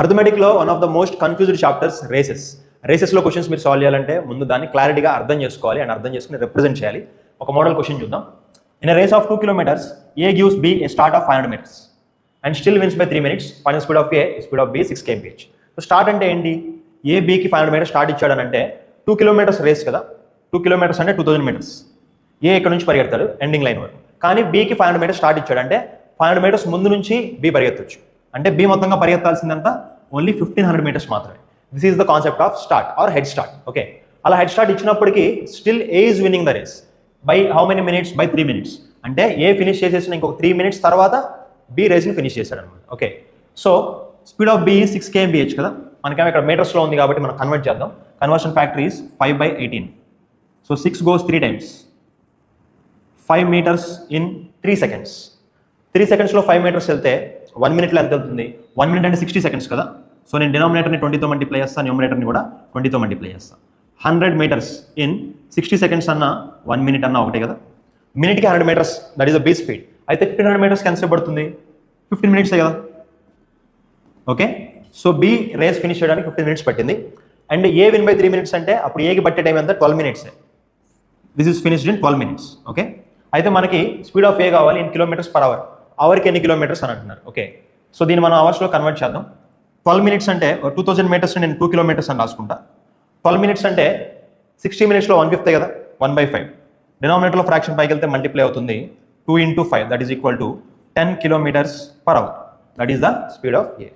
అర్థమెటిక్లో one of the most confused chapters రేసెస్లో questions మీరు solve చేయాలంటే ముందు దాన్ని క్లారిటీగా అర్థం చేసుకోవాలి అండ్ అర్థం చేసుకుని రిప్రజెంట్ చేయాలి. ఒక మోడల్ క్వశ్చన్ చూద్దాం. In a race of 2 kilometers, A gives B a start of 500 meters and still wins by 3 minutes. Final speed of A, speed of B 6 kmph. So start అంటే ఏంటి? ఏ బీకి 500 meters start ఇచ్చాడని అంటే 2 kilometers race కదా, 2 kilometers అంటే 2000 meters. ఏ ఇక్కడ నుంచి పరిగెడతాడు ending line వరకు, కానీ బీకి 500 meters స్టార్ట్ ఇచ్చాడు అంటే 500 meters ముందు నుంచి బి పరిగెత్తవచ్చు. అంటే బి మొత్తంగా పరిగెత్తాల్సిందంతా ఓన్లీ 1500 meters మాత్రమే. This is the concept of start or head start. Okay, అలా హెడ్ స్టార్ట్ ఇచ్చినప్పటికీ still A is winning the race by how many minutes? By 3 minutes. అంటే ఏ ఫినిష్ చేసేసిన ఇంకొక 3 minutes తర్వాత బి రేస్ని ఫినిష్ చేశాడు అనమాట. Okay, so speed of B 6 kmph కదా, మనకేమో ఇక్కడ మీటర్స్లో ఉంది కాబట్టి మనం కన్వర్ట్ చేద్దాం. Conversion factor is 5/18. So 6 goes 3 times. 5 meters in 3 seconds. 3 secondsలో 5 meters వెళ్తే 1 minute ఎంత వెళ్తుంది? 1 minute అంటే 60 seconds కదా. సో నేను డినామినేటర్ని 20తో మల్టిప్లై చేస్తాను, న్యూమినేటర్ని కూడా 20తో మల్టిప్లై చేస్తాను. 100 meters in 60 seconds అన్న 1 minute అన్న ఒకటే కదా. మినిట్కి 100 meters, that is the B speed. అయితే 1500 meters ఎంత పడుతుంది? 15 minutes కదా. Okay, so B race finish చేయడానికి 15 minutes పట్టింది. And A win by 3 minutes అంటే అప్పుడు ఏకి పట్టే టైం ఎంత? 12 minutes. This is finished in 12 minutes. Okay, అయితే మనకి స్పీడ్ ఆఫ్ ఏ కావాలి ఇన్ కిలోమీటర్స్ పర్ అవర్. అవర్కి ఎన్ని కిలోమీటర్స్ అని అంటున్నారు. ఓకే, సో దీన్ని మనం అవర్స్లో కన్వర్ట్ చేద్దాం. 12 minutes అంటే 2000 meters నేను 2 kilometers అని రాసుకుంటా. 12 minutes అంటే 60 minutesలో 1/5 కదా, 1/5. డినామినేటర్లో ఫ్రాక్షన్ పైకి వెళ్తే మల్టిప్లై అవుతుంది. 2 into 5 that is equal to 10 kilometers per hour. That is the speed of A.